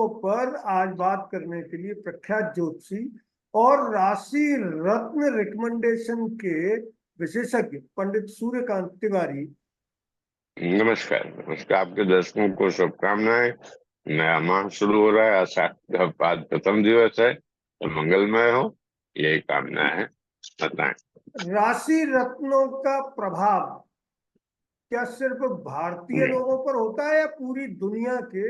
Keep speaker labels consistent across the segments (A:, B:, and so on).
A: रत्नों पर आज बात करने के लिए प्रख्यात ज्योतिषी और राशि रत्न रिकमेंडेशन के विशेषज्ञ पंडित सूर्यकांत तिवारी।
B: नमस्कार। नमस्कार, आपके दर्शकों को शुभकामनाएं। नया माह शुरू हो रहा है, आषाढ़ का बाद प्रथम दिवस है, तो मंगलमय हो, यही कामना है। बताएं।
A: राशि रत्नों का प्रभाव क्या सिर्फ भारतीय लोगों पर होता है या पूरी दुनिया के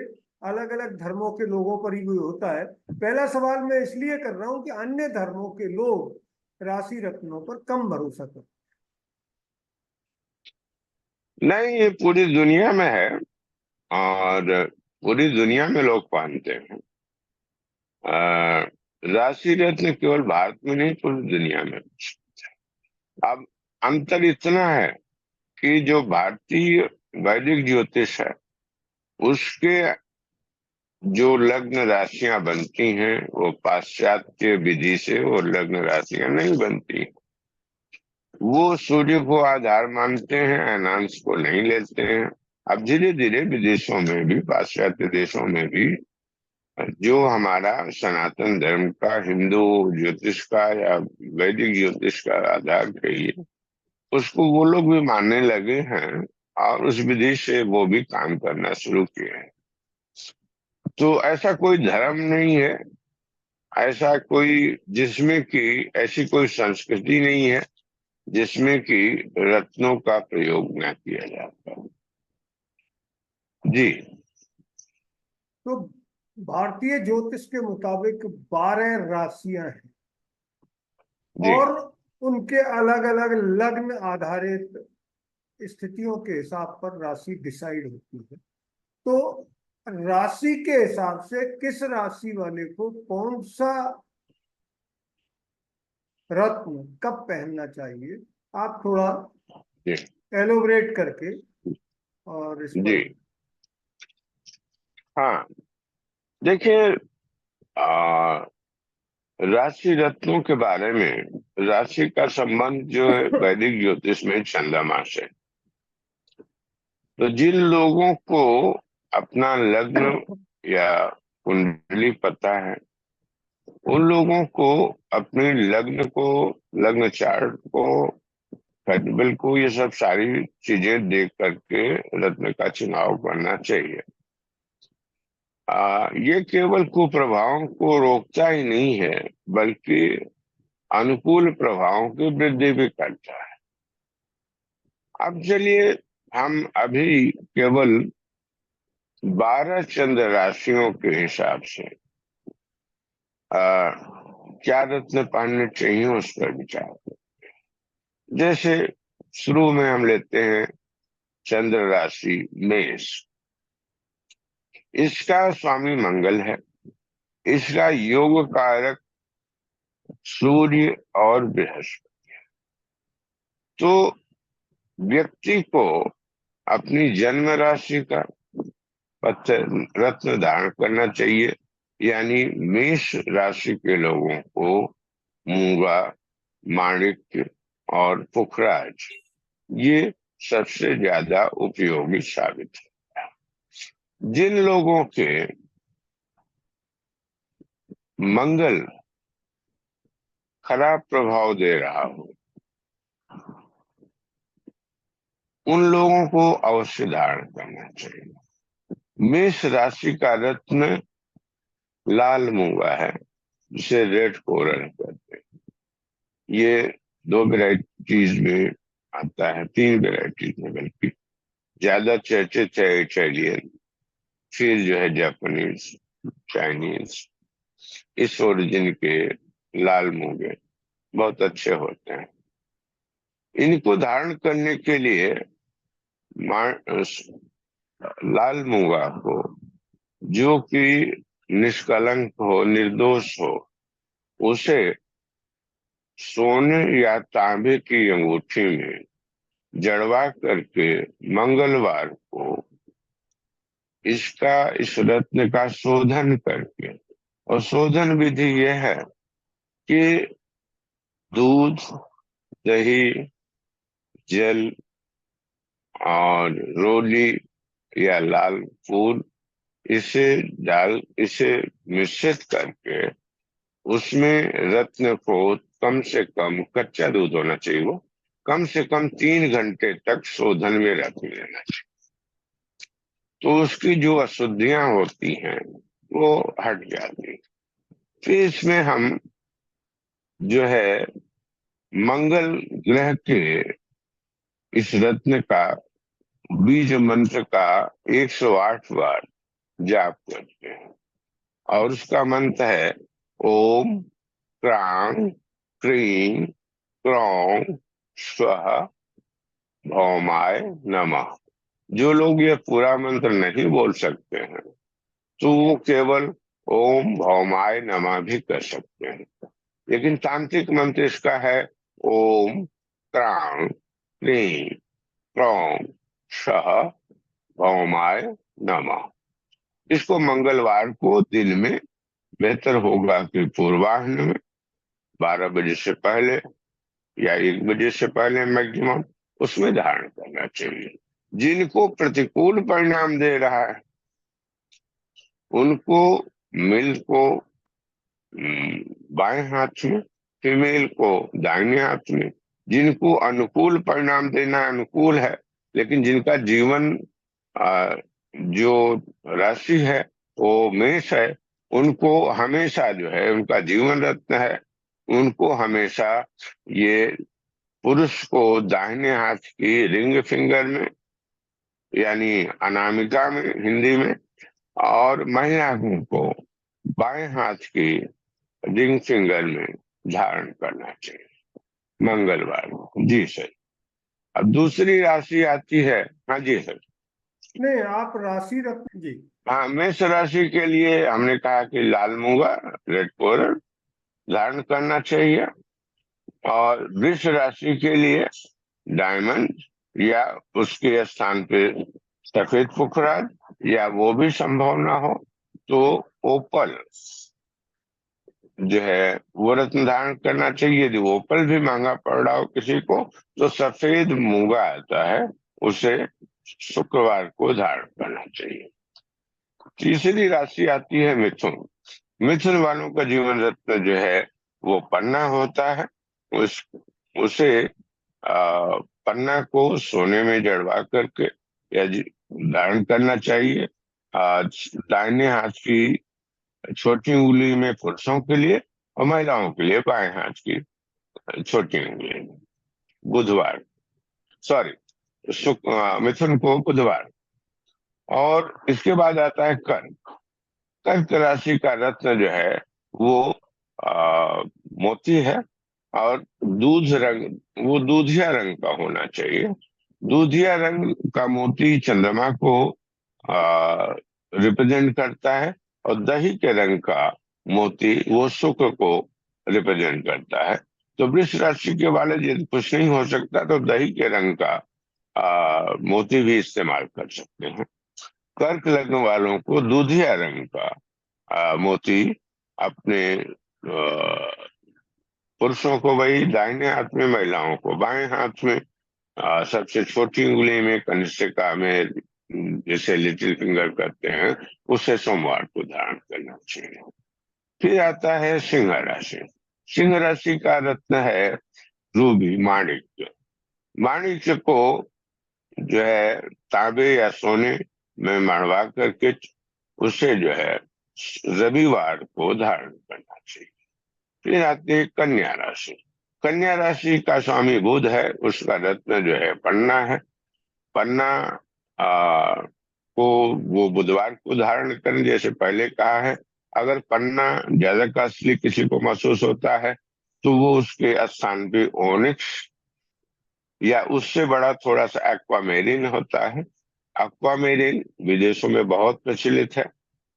A: अलग अलग धर्मों के लोगों पर ही होता है? पहला सवाल मैं इसलिए कर रहा हूं कि अन्य धर्मों के लोग राशि रत्नों पर कम भरोसा करते
B: नहीं, ये पूरी दुनिया में है और पूरी दुनिया में लोग मानते हैं। राशि रत्न केवल भारत में नहीं, पूरी दुनिया में। अब अंतर इतना है कि जो भारतीय वैदिक ज्योतिष है, उसके जो लग्न राशियां बनती हैं वो पाश्चात्य विधि से वो लग्न राशियां नहीं बनती। वो सूर्य को आधार मानते हैं, अनांश को नहीं लेते हैं। अब धीरे धीरे विदेशों में भी, पाश्चात्य देशों में भी, जो हमारा सनातन धर्म का, हिंदू ज्योतिष का या वैदिक ज्योतिष का आधार कहिए, उसको वो लोग भी मानने लगे हैं और उस विधि से वो भी काम करना शुरू किए हैं। तो ऐसा कोई धर्म नहीं है, ऐसा कोई जिसमें कि ऐसी कोई संस्कृति नहीं है जिसमें कि रत्नों का प्रयोग न किया जाता हो। जी।
A: तो भारतीय ज्योतिष के मुताबिक 12 राशियां हैं
B: जी।
A: और उनके अलग अलग लग्न आधारित स्थितियों के हिसाब पर राशि डिसाइड होती है। तो राशि के हिसाब से किस राशि वाले को कौन सा रत्न कब पहनना चाहिए, आप थोड़ा
B: जी।
A: एलोबरेट करके और इस
B: जी।
A: पर।
B: हाँ, देखिए, आ, राशि रत्नों के बारे में, राशि का संबंध जो है वैदिक ज्योतिष में चंद्रमा से। तो जिन लोगों को अपना लग्न या कुंडली पता है, उन लोगों को अपने लग्न को, लग्न चार्ट को, फेस्टिवल को, ये सब सारी चीजें देख करके रत्न का चुनाव करना चाहिए। ये केवल कुप्रभावों को रोकता ही नहीं है, बल्कि अनुकूल प्रभावों की वृद्धि भी करता है। अब चलिए, हम अभी केवल 12 चंद्र राशियों के हिसाब से क्या रत्न पहनने चाहिए उस पर विचार करें। जैसे शुरू में हम लेते हैं चंद्र राशि मेष। इसका स्वामी मंगल है। इसका योग कारक सूर्य और बृहस्पति। तो व्यक्ति को अपनी जन्म राशि का रत्न धारण करना चाहिए। यानी मेष राशि के लोगों को मूंगा, माणिक्य और पुखराज, ये सबसे ज्यादा उपयोगी साबित है। जिन लोगों के मंगल खराब प्रभाव दे रहा हो, उन लोगों को अवश्य धारण करना चाहिए। मेष राशि का रत्न लाल मूंगा है, जिसे रेड कोरल कहते हैं। ये 2 वेराइटीज में आता है, 3 वेराइटीज में, बल्कि ज्यादा चर्चित है इटालियन, फिर जो है जापानीज, चाइनीज। इस ओरिजिन के लाल मूंगे बहुत अच्छे होते हैं। इनको धारण करने के लिए लाल मूंगा को, जो कि निष्कलंक हो, निर्दोष हो, उसे सोने या तांबे की अंगूठी में जड़वा करके मंगलवार को इस रत्न का शोधन करके, और शोधन विधि यह है कि दूध, दही, जल और रोली या लाल फूल इसे मिश्रित करके उसमें रत्न को कम से कम, कच्चा दूध होना चाहिए, वो कम से कम 3 घंटे तक शोधन में रख लेना चाहिए। तो उसकी जो अशुद्धियां होती हैं वो हट जाती हैं। फिर इसमें हम जो है मंगल ग्रह के इस रत्न का बीज मंत्र का 108 बार जाप करते हैं। और उसका मंत्र है ओम क्रांग क्रीं क्रौं स्वः भौमाय नमः। जो लोग ये पूरा मंत्र नहीं बोल सकते हैं तो वो केवल ओम भौमाय नमः भी कर सकते हैं। लेकिन तांत्रिक मंत्र इसका है ओम क्रां क्रीं क्रौं स्वः भौमाय नमः। इसको मंगलवार को दिन में, बेहतर होगा कि पूर्वाह्न में 12 बजे से पहले या 1 बजे से पहले मैक्सिमम उसमें धारण करना चाहिए। जिनको प्रतिकूल परिणाम दे रहा है उनको मेल को बाएं हाथ में, फीमेल को दाहिने हाथ में। जिनको अनुकूल परिणाम देना अनुकूल है, लेकिन जिनका जीवन जो राशि है वो मेष है, उनको हमेशा जो है, उनका जीवन रत्न है, उनको हमेशा ये पुरुष को दाहिने हाथ की रिंग फिंगर में, यानी अनामिका में हिंदी में, और महिलाओं को बाएं हाथ की रिंग फिंगर में धारण करना चाहिए मंगलवार को। जी सर। अब दूसरी राशि आती है। हाँ जी सर।
A: नहीं, आप राशि रत्न जी।
B: हाँ, मेष राशि के लिए हमने कहा कि लाल मूंगा, रेड कोरल धारण करना चाहिए। और वृष राशि के लिए डायमंड या उसके स्थान पे सफेद पुखराज, या वो भी संभव ना हो तो ओपल जो है वो रत्न धारण करना चाहिए। यदि ओपल भी महंगा पड़ रहा हो किसी को तो सफेद मूंगा आता है, उसे शुक्रवार को धारण करना चाहिए। तीसरी राशि आती है मिथुन। मिथुन वालों का जीवन रत्न जो है वो पन्ना होता है। उस उसे पन्ना को सोने में जड़वा करके या धारण करना चाहिए। दाहिने हाथ की छोटी उंगली में पुरुषों के लिए और महिलाओं के लिए बाएं हाथ की छोटी उंगली में बुधवार, सॉरी मिथुन को बुधवार। और इसके बाद आता है कर्क। कर्क राशि का रत्न जो है वो मोती है, और दूध रंग, वो दूधिया रंग का होना चाहिए। दूधिया रंग का मोती चंद्रमा को रिप्रेजेंट करता है, और दही के रंग का मोती वो शुक्र को रिप्रेजेंट करता है। तो वृष राशि के वाले यदि कुछ नहीं हो सकता तो दही के रंग का मोती भी इस्तेमाल कर सकते हैं। कर्क लग्न वालों को दूधिया रंग का मोती अपने पुरुषों को वही दाहिने हाथ में, महिलाओं को बाएं हाथ में, सबसे छोटी उंगली में, कनिष्ठिका में, जिसे लिटिल फिंगर करते हैं, उसे सोमवार को धारण करना चाहिए। फिर आता है सिंह राशि। सिंह राशि का रत्न है रूबी, माणिक्य। माणिक्य को जो है तांबे या सोने में मढ़वा करके उसे जो है रविवार को धारण करना चाहिए। फिर आती है कन्या राशि। कन्या राशि का स्वामी बुध है, उसका रत्न जो है पन्ना है। पन्ना को वो बुधवार को धारण करें, जैसे पहले कहा है। अगर पन्ना ज्यादा कॉस्टली किसी को महसूस होता है तो वो उसके स्थान पे ओनिक्स या उससे बड़ा थोड़ा सा एक्वामेरिन होता है। एक्वामेरिन विदेशों में बहुत प्रचलित है,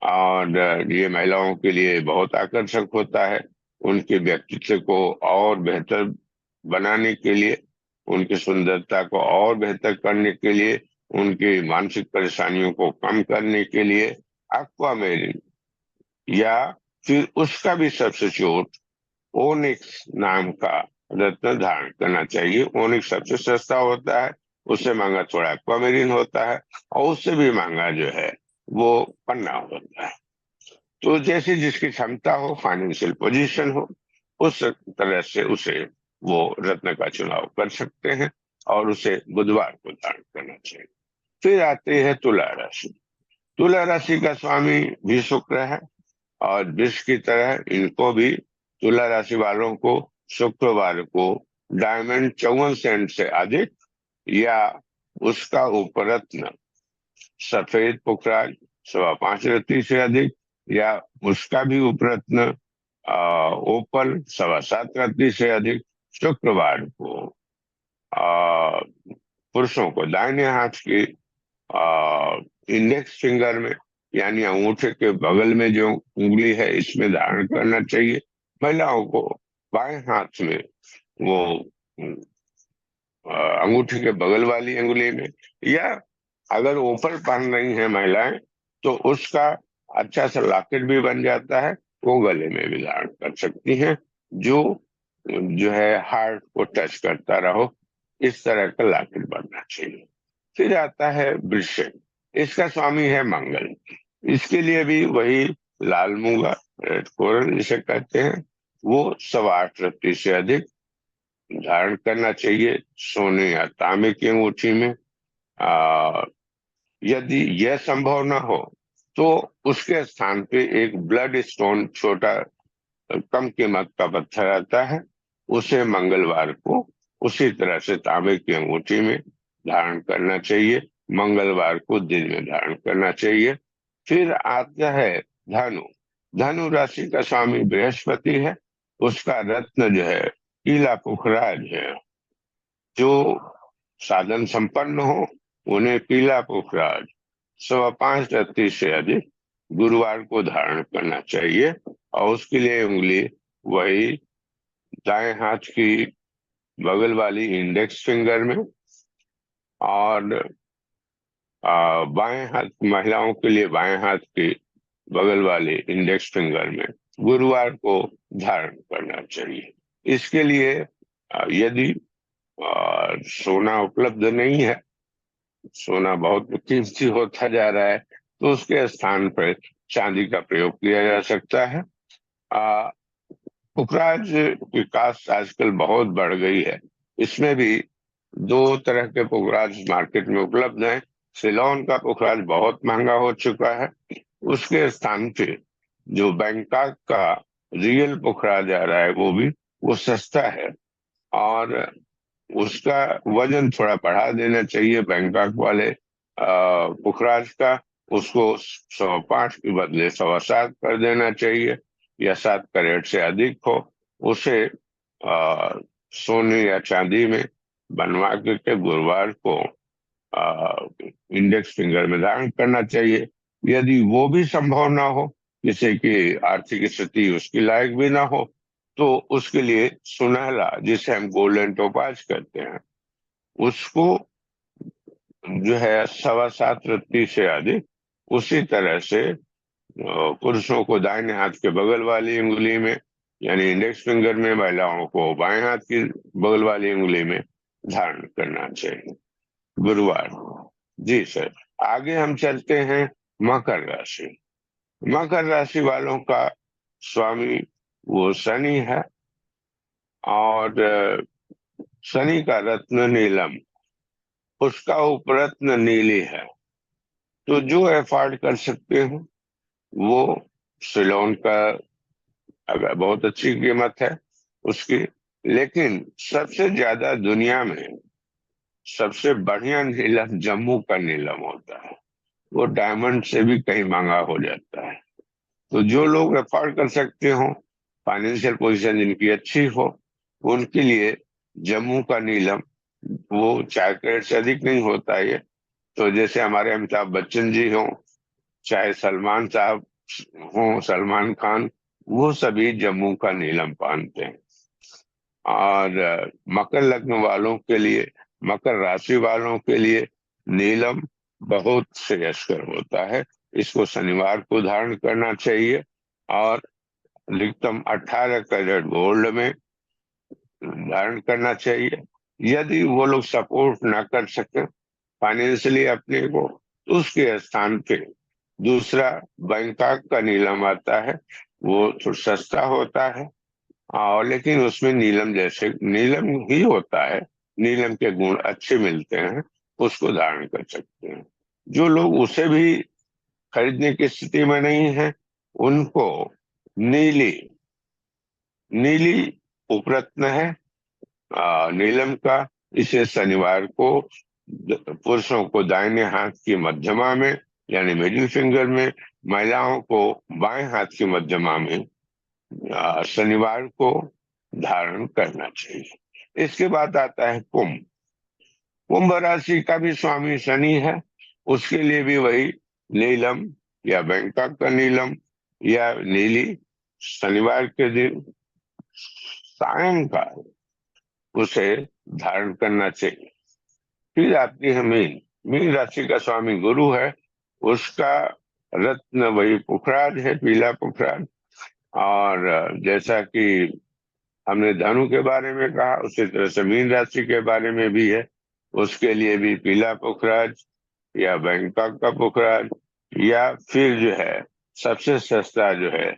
B: और ये महिलाओं के लिए बहुत आकर्षक होता है। उनके व्यक्तित्व को और बेहतर बनाने के लिए, उनकी सुंदरता को और बेहतर करने के लिए, उनकी मानसिक परेशानियों को कम करने के लिए एक्वामेरिन या फिर उसका भी सब्स्टिट्यूट ओनिक्स नाम का रत्न धारण करना चाहिए। ओनिक्स सबसे सस्ता होता है, उससे महंगा थोड़ा एक्वामेरिन होता है, और उससे भी महंगा जो है वो पन्ना होता है। तो जैसे जिसकी क्षमता हो, फाइनेंशियल पोजीशन हो, उस तरह से उसे वो रत्न का चुनाव कर सकते हैं और उसे बुधवार को दान करना चाहिए। फिर आते हैं तुला राशि। तुला राशि का स्वामी भी शुक्र है और विष की तरह इनको भी, तुला राशि वालों को शुक्रवार को डायमंड 54 सेंट से अधिक या उसका उपरत्न सफेद पुखराज 5.25 रत्ती से अधिक या उसका भी उपरत्न ओपल 7.25 रत्ती से अधिक शुक्रवार को आ, पुरुषों को दाहिने हाथ की इंडेक्स फिंगर में, यानी अंगूठे के बगल में जो उंगली है इसमें धारण करना चाहिए। महिलाओं को बाएं हाथ में वो अंगूठे के बगल वाली अंगुली में, या अगर ऊपर पहन रही हैं महिलाएं तो उसका अच्छा सा लॉकेट भी बन जाता है, वो गले में भी धारण कर सकती हैं, जो जो है हार्ट को टच करता रहो, इस तरह का लॉकेट बनना चाहिए। फिर आता है वृश्चिक। इसका स्वामी है मंगल। इसके लिए भी वही लाल मूंगा, रेड कोरल जिसे कहते हैं, वो 8.25 रत्ती से अधिक धारण करना चाहिए सोने या तांबे की अंगूठी में। आ, यदि यह संभव न हो तो उसके स्थान पे एक ब्लड स्टोन, छोटा कम कीमत का पत्थर आता है, उसे मंगलवार को उसी तरह से तांबे की अंगूठी में धारण करना चाहिए, मंगलवार को दिन में धारण करना चाहिए। फिर आता है धनु। धनु राशि का स्वामी बृहस्पति है। उसका रत्न जो है पीला पुखराज है। जो साधन संपन्न हो उन्हें पीला पुखराज 5.25 रत्ती से अधिक गुरुवार को धारण करना चाहिए और उसके लिए उंगली वही दाएं हाथ की बगल वाली इंडेक्स फिंगर में और बाएं हाथ, महिलाओं के लिए बाएं हाथ की बगल वाले इंडेक्स फिंगर में गुरुवार को धारण करना चाहिए। इसके लिए यदि सोना उपलब्ध नहीं है, सोना बहुत कीमती होता जा रहा है, तो उसके स्थान पर चांदी का प्रयोग किया जा सकता है। पुखराज की कास्ट आजकल बहुत बढ़ गई है। इसमें भी दो तरह के पुखराज मार्केट में उपलब्ध हैं। सिलोन का पुखराज बहुत महंगा हो चुका है, उसके स्थान पे जो बैंकॉक का रियल पुखराज आ रहा है वो सस्ता है और उसका वजन थोड़ा बढ़ा देना चाहिए। बैंकॉक वाले पुखराज का उसको 105 के बदले 7.25 कर देना चाहिए, या 7 कैरेट से अधिक हो उसे सोने या चांदी में बनवा के गुरुवार को इंडेक्स फिंगर में धारण करना चाहिए। यदि वो भी संभव ना हो, जिससे कि आर्थिक स्थिति उसकी लायक भी ना हो, तो उसके लिए सुनहला, जिसे हम गोल्डन टोपाज कहते हैं, उसको जो है 7.25 रत्ती से अधिक उसी तरह से पुरुषों को दाहिने हाथ के बगल वाली उंगली में, यानी इंडेक्स फिंगर में, महिलाओं को बाएं हाथ की बगल वाली उंगली में धारण करना चाहिए गुरुवार। जी सर। आगे हम चलते हैं मकर राशि। मकर राशि वालों का स्वामी वो शनि है और शनि का रत्न नीलम, उसका उपरत्न नीली है। तो जो एफोर्ड कर सकते हो वो सिलोन का, अगर बहुत अच्छी कीमत है उसकी, लेकिन सबसे ज्यादा दुनिया में सबसे बढ़िया नीलम जम्मू का नीलम होता है। वो डायमंड से भी कहीं महंगा हो जाता है। तो जो लोग एफोर्ड कर सकते हो, फाइनेंशियल पोजीशन जिनकी अच्छी हो, उनके लिए जम्मू का नीलम, वो 4 कैरेट से अधिक नहीं होता है ये। तो जैसे हमारे अमिताभ बच्चन जी हों, चाहे सलमान साहब हों, सलमान खान, वो सभी जम्मू का नीलम पहनते हैं। और मकर लग्न वालों के लिए, मकर राशि वालों के लिए नीलम बहुत श्रेयस्कर होता है। इसको शनिवार को धारण करना चाहिए और अधिकतम 18 कैरेट गोल्ड में धारण करना चाहिए। यदि वो लोग सपोर्ट ना कर सके फाइनेंशियली अपने को, तो उसके स्थान पे दूसरा बैंकॉक का नीलम आता है, वो थोड़ा सस्ता होता है, और लेकिन उसमें नीलम जैसे नीलम ही होता है, नीलम के गुण अच्छे मिलते हैं, उसको धारण कर सकते हैं। जो लोग उसे भी खरीदने की स्थिति में नहीं है, उनको नीली नीली उपरत्न है नीलम का, इसे शनिवार को पुरुषों को दाहिने हाथ की मध्यमा में यानी मिडिल फिंगर में, महिलाओं को बाएं हाथ की मध्यमा में शनिवार को धारण करना चाहिए। इसके बाद आता है कुंभ। कुंभ राशि का भी स्वामी शनि है, उसके लिए भी वही नीलम या बैंकॉक का नीलम या नीली शनिवार के दिन सायंकाल उसे धारण करना चाहिए। फिर आती है मीन। मीन राशि का स्वामी गुरु है, उसका रत्न वही पुखराज है, पीला पुखराज। और जैसा कि हमने धनु के बारे में कहा, उसी तरह से मीन राशि के बारे में भी है, उसके लिए भी पीला पुखराज या बैंकॉक का पुखराज, या फिर जो है सबसे सस्ता जो है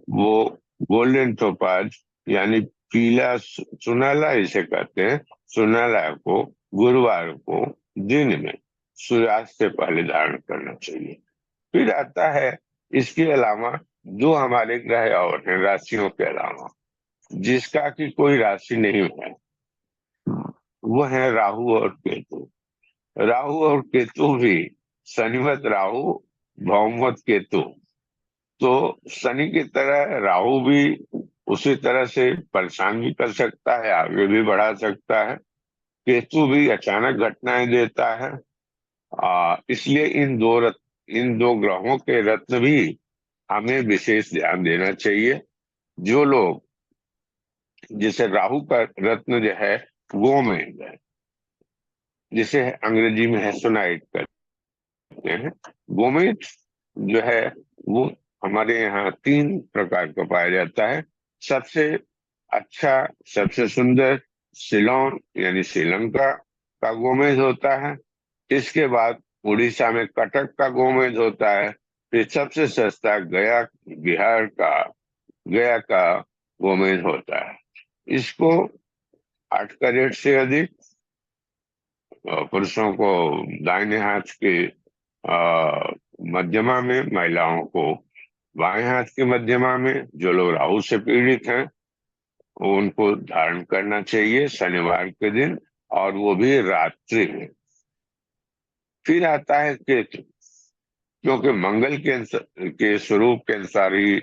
B: वो गोल्डन टोपाज यानी पीला सुनहला इसे कहते हैं, सुनहला को गुरुवार को दिन में सूर्यास्त से पहले धारण करना चाहिए। फिर आता है इसके अलावा दो हमारे ग्रह और हैं राशियों के अलावा, जिसका कि कोई राशि नहीं है, वो है राहु और केतु। राहु और केतु भी शनिवत राहु भौमवत केतु, तो शनि की तरह राहु भी उसी तरह से परेशान भी कर सकता है, आगे भी बढ़ा सकता है। केतु भी अचानक घटनाएं देता है। इसलिए इन दो ग्रहों के रत्न भी हमें विशेष ध्यान देना चाहिए। जो लोग, जैसे राहु का रत्न जो है गोमेद है, जिसे अंग्रेजी में हेसोनाइट कहते हैं। गोमेद जो है वो हमारे यहाँ तीन प्रकार का पाया जाता है। सबसे अच्छा, सबसे सुंदर सिलोन यानी श्रीलंका का गोमेद होता है। इसके बाद उड़ीसा में कटक का गोमेद होता है। फिर सबसे सस्ता गया, बिहार का गया का गोमेद होता है। इसको 8 कैरेट से अधिक पुरुषों को दाहिने हाथ के मध्यमा में, महिलाओं को बाएं हाथ के मध्यमा में। जो लोग राहु से पीड़ित हैं उनको धारण करना चाहिए शनिवार के दिन, और वो भी रात्रि में। फिर आता है केतु, क्योंकि मंगल के स्वरूप के अनुसार ही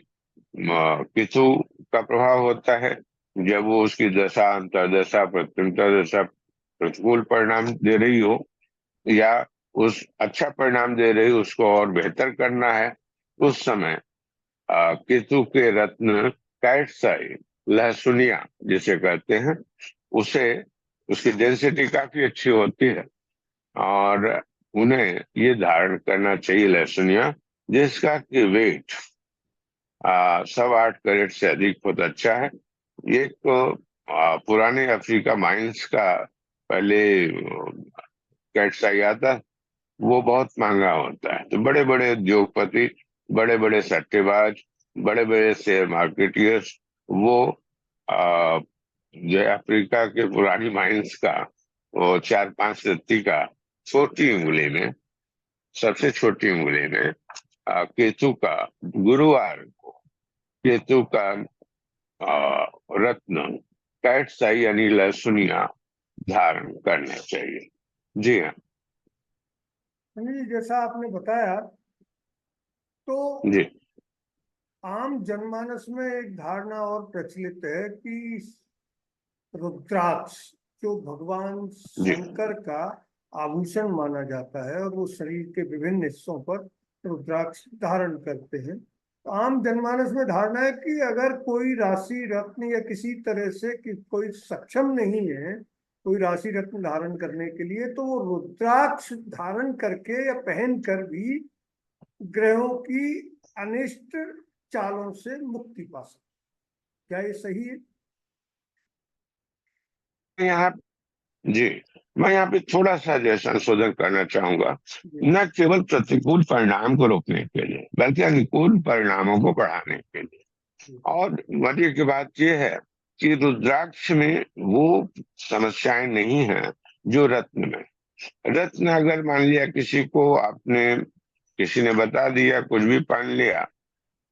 B: केतु का प्रभाव होता है। जब वो उसकी दशा, अंतर्दशा, प्रत्यंता दशा प्रतिकूल परिणाम दे रही हो, या उस अच्छा परिणाम दे रही हो, उसको और बेहतर करना है, उस समय केतु के रत्न कैटसाई, लहसुनिया जिसे कहते हैं, उसे उसकी डेंसिटी काफी अच्छी होती है, और उन्हें ये धारण करना चाहिए लहसुनिया, जिसका कि वेट 8.25 कैरेट से अधिक बहुत अच्छा है। एक तो पुराने अफ्रीका माइंस का पहले कैटसाई आता, वो बहुत महंगा होता है। तो बड़े बड़े उद्योगपति, बड़े बड़े सट्टेबाज, बड़े बड़े शेयर मार्केटियर्स, वो आ, जो है अफ्रीका के पुरानी माइंस का वो 4-5 रत्ती का छोटी उंगली में, सबसे छोटी उंगली में केतु का, गुरुवार को केतु का रत्न कैटसाई यानी लहसुनिया धारण करना चाहिए। जी हाँ।
A: जी, जैसा आपने बताया, तो
B: जी
A: आम जनमानस में एक धारणा और प्रचलित है कि रुद्राक्ष, जो भगवान
B: जी
A: शंकर का आभूषण माना जाता है, और वो शरीर के विभिन्न हिस्सों पर रुद्राक्ष धारण करते हैं। तो आम जनमानस में धारणा है कि अगर कोई राशि रत्न या किसी तरह से कि कोई सक्षम नहीं है कोई राशि रत्न धारण करने के लिए, तो वो रुद्राक्ष धारण करके या पहन कर भी ग्रहों की अनिष्ट चालों से मुक्ति पा सकते। क्या ये सही है?
B: यहाँ जी मैं यहाँ पे थोड़ा सा जो है संशोधन करना चाहूंगा।
A: जी।
B: न केवल प्रतिकूल परिणाम को रोकने के लिए बल्कि अनुकूल परिणामों को बढ़ाने के लिए।
A: जी।
B: और मजे की बात यह है कि रुद्राक्ष में वो समस्याएं नहीं है जो रत्न में। रत्न अगर मान लिया किसी को आपने, किसी ने बता दिया, कुछ भी पहन लिया,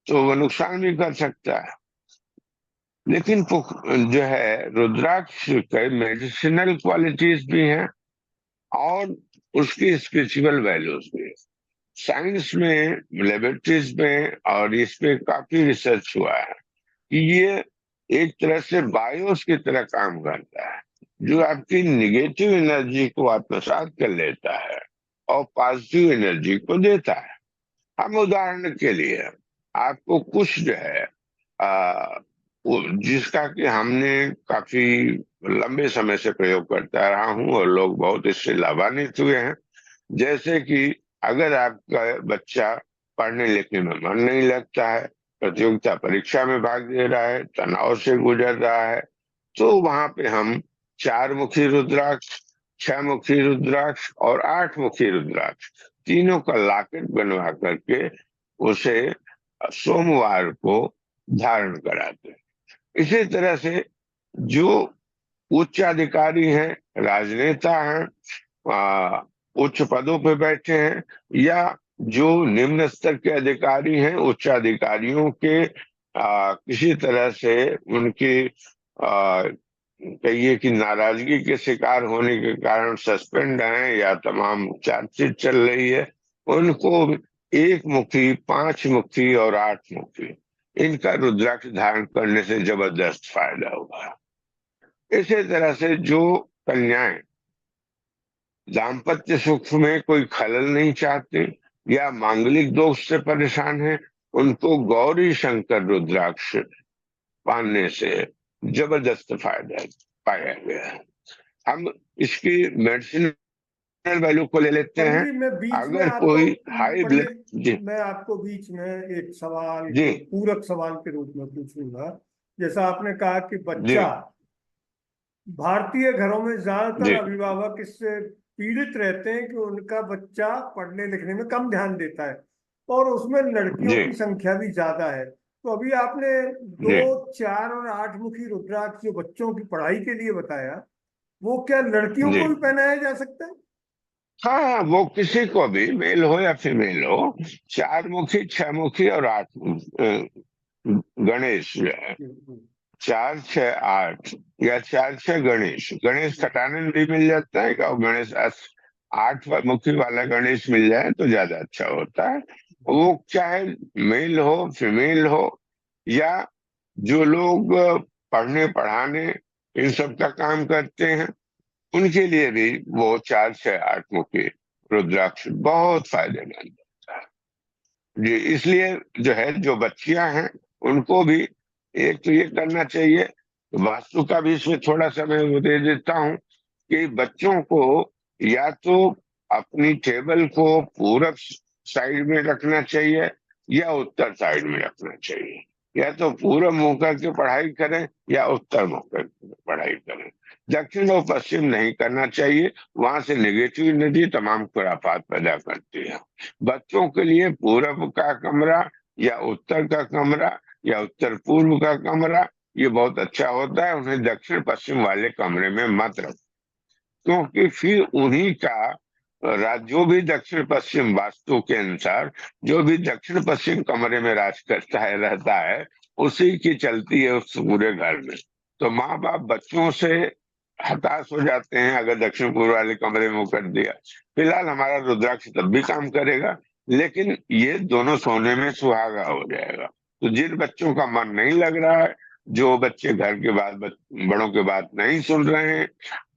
B: तो वो नुकसान भी कर सकता है। लेकिन जो है रुद्राक्ष के मेडिसिनल क्वालिटीज भी हैं और उसकी स्पिरिचुअल वैल्यूज भी है। साइंस में, लेबोरेटरीज में और इस पे काफी रिसर्च हुआ है कि ये एक तरह से बायोस की तरह काम करता है, जो आपकी निगेटिव एनर्जी को आत्मसात कर लेता है और पॉजिटिव एनर्जी को देता है। हम उदाहरण के लिए आपको कुछ जो है आ, जिसका कि हमने काफी लंबे समय से प्रयोग करता रहा हूं और लोग बहुत इससे लाभान्वित हुए हैं। जैसे कि अगर आपका बच्चा पढ़ने लिखने में मन नहीं लगता है, प्रतियोगिता परीक्षा में भाग ले रहा है, तनाव से गुजर रहा है, तो वहां पे हम 4 मुखी रुद्राक्ष, 6 मुखी रुद्राक्ष और 8 मुखी रुद्राक्ष तीनों का लॉकेट बनवा करके उसे सोमवार को धारण कराते हैं। इसी तरह से जो उच्च अधिकारी हैं, राजनेता हैं, आ, उच्च पदों पे बैठे हैं, या जो निम्न स्तर के अधिकारी हैं, उच्च अधिकारियों के किसी तरह से उनकी कहिए कि नाराजगी के शिकार होने के कारण सस्पेंड हैं या तमाम चार्जशीट चल रही है, उनको 1 मुखी, 5 मुखी और 8 मुखी इनका रुद्राक्ष धारण करने से जबरदस्त फायदा होगा। इसी तरह से जो कन्याएं दाम्पत्य सुख में कोई खलल नहीं चाहते या मांगलिक दोष से परेशान है, उनको गौरी शंकर रुद्राक्ष पाने से जबरदस्त फायदा पाया गया है। हम इसकी मेडिसिनल वैल्यू को ले लेते
A: पंडित
B: हैं।
A: जी, मैं बीच में
B: अगर
A: आपको,
B: कोई हाई ब्लड।
A: पंडित,
B: जी।
A: मैं आपको बीच में एक सवाल
B: जी।
A: को पूरक सवाल के रूप में पूछूंगा। जैसा आपने कहा कि
B: जी।
A: बच्चा, भारतीय घरों में ज्यादातर
B: जी।
A: अभिभावक इससे पीड़ित रहते हैं कि उनका बच्चा पढ़ने लिखने में कम ध्यान देता है और उसमें लड़कियों
B: जी।
A: की संख्या भी ज्यादा है। तो अभी आपने दो,
B: जी।
A: 4 और 8 मुखी रुद्राक्ष जो बच्चों की पढ़ाई के लिए बताया, वो क्या लड़कियों
B: जी।
A: को भी पहनाया जा सकता है?
B: हाँ हाँ, वो किसी को भी, मेल हो या फीमेल हो, 4 मुखी, 6 मुखी और 8 गणेश जो है,
A: हम्म।
B: 4 6 8 या 4 6 गणेश, गणेश खटानन भी मिल जाता है का, गणेश 8 मुखी वाला गणेश मिल जाए तो ज्यादा अच्छा होता है। वो चाहे मेल हो, फीमेल हो, या जो लोग पढ़ने पढ़ाने इन सब का काम करते हैं, उनके लिए भी वो 4 6 8 मुखी रुद्राक्ष बहुत फायदेमंद होता है जी। इसलिए जो है, जो बच्चियां हैं उनको भी एक तो ये करना चाहिए। वास्तु का भी इसमें थोड़ा सा मैं वो दे देता हूँ कि बच्चों को या तो अपनी टेबल को पूरब साइड में रखना चाहिए या उत्तर साइड में रखना चाहिए। या तो पूरब मुंह करके पढ़ाई करें या उत्तर मुंह करके पढ़ाई करें। दक्षिण और पश्चिम नहीं करना चाहिए, वहां से नेगेटिव एनर्जी तमाम खुराफात पैदा करती है। बच्चों के लिए पूरब का कमरा या उत्तर का कमरा या उत्तर पूर्व का कमरा ये बहुत अच्छा होता है। उन्हें दक्षिण पश्चिम वाले कमरे में मत रखो, क्योंकि फिर उन्हीं का जो भी दक्षिण पश्चिम वास्तु के अनुसार जो भी दक्षिण पश्चिम कमरे में राज करता है, रहता है, उसी की चलती है उस पूरे घर में। तो माँ बाप बच्चों से हताश हो जाते हैं अगर दक्षिण पूर्व वाले कमरे में वो कर दिया। फिलहाल हमारा रुद्राक्ष तब भी काम करेगा, लेकिन ये दोनों सोने में सुहागा हो जाएगा। तो जिन बच्चों का मन नहीं लग रहा है, जो बच्चे घर के बाद बड़ों के बात नहीं सुन रहे हैं,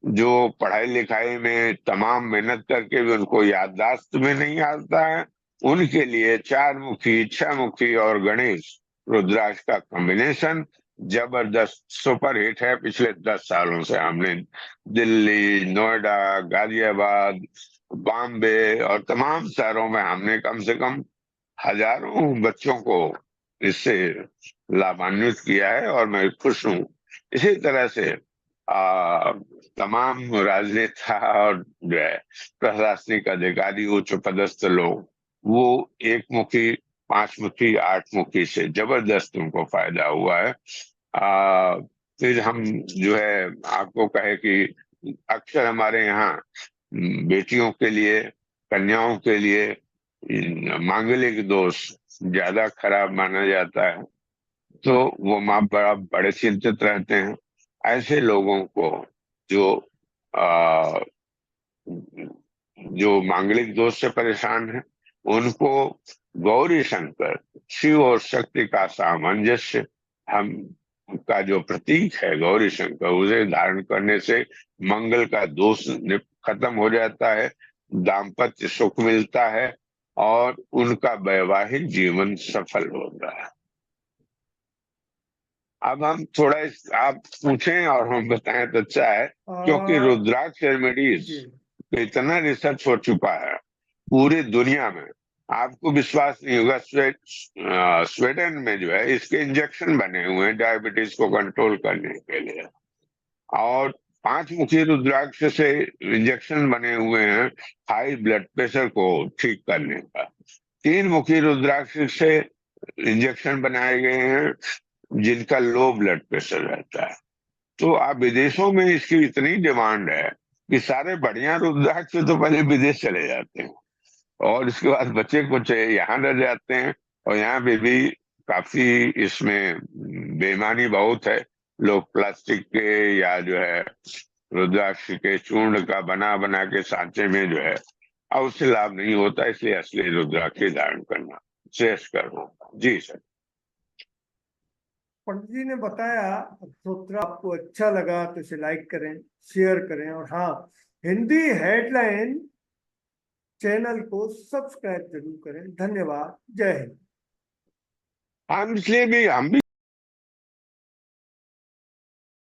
B: जो पढ़ाई लिखाई में तमाम मेहनत करके भी उनको याददाश्त में नहीं आता है, उनके लिए 4 मुखी, 6 मुखी और गणेश रुद्राक्ष का कॉम्बिनेशन जबरदस्त सुपर हिट है। पिछले 10 सालों से हमने दिल्ली, नोएडा, गाजियाबाद, बॉम्बे और तमाम शहरों में हमने कम से कम हजारों बच्चों को इससे लाभान्वित किया है और मैं खुश हूँ। इसी तरह से तमाम राजनेता और जो है प्रशासनिक अधिकारी, उच्च पदस्थ लोग, वो एक मुखी, पांच मुखी, आठ मुखी से जबरदस्त उनको फायदा हुआ है। फिर हम जो है आपको कहे कि अक्सर हमारे यहाँ बेटियों के लिए, कन्याओं के लिए मांगलिक दोष ज्यादा खराब माना जाता है, तो वो माँ बाप बड़े चिंतित रहते हैं। ऐसे लोगों को जो आ, जो मांगलिक दोष से परेशान है, उनको गौरी शंकर, शिव और शक्ति का सामंजस्य, हम का जो प्रतीक है गौरी शंकर, उसे धारण करने से मंगल का दोष खत्म हो जाता है, दाम्पत्य सुख मिलता है और उनका वैवाहिक जीवन सफल होता है। अब हम थोड़ा आप पूछें और हम बताएं तो अच्छा है, क्योंकि
A: आ,
B: रुद्राक्ष रेमेडीज
A: जी
B: पे इतना रिसर्च हो चुका है पूरी दुनिया में, आपको विश्वास नहीं होगा। स्वीडन में जो है इसके इंजेक्शन बने हुए हैं डायबिटीज को कंट्रोल करने के लिए, और पांच मुखी रुद्राक्ष से इंजेक्शन बने हुए हैं हाई ब्लड प्रेशर को ठीक करने का। तीन मुखी रुद्राक्ष से इंजेक्शन बनाए गए हैं जिनका लो ब्लड प्रेशर रहता है। तो आप विदेशों में इसकी इतनी डिमांड है कि सारे बढ़िया रुद्राक्ष तो पहले विदेश चले जाते हैं और इसके बाद बच्चे कुछ यहाँ रह जाते हैं, और यहाँ पे भी काफी इसमें बेईमानी बहुत है। लोग प्लास्टिक के या जो है रुद्राक्ष के चूर्ण का बना बना के सांचे में जो है, और उससे लाभ नहीं होता, इसलिए असली रुद्राक्ष धारण करना श्रेष्ठ होगा। जी सर।
A: पंडित जी ने बताया। सूत्र आपको अच्छा लगा तो इसे लाइक करें, शेयर करें, और हाँ, हिंदी हेडलाइन चैनल को सब्सक्राइब जरूर करें। धन्यवाद। जय हिंद।
B: हम इसलिए भी हम भी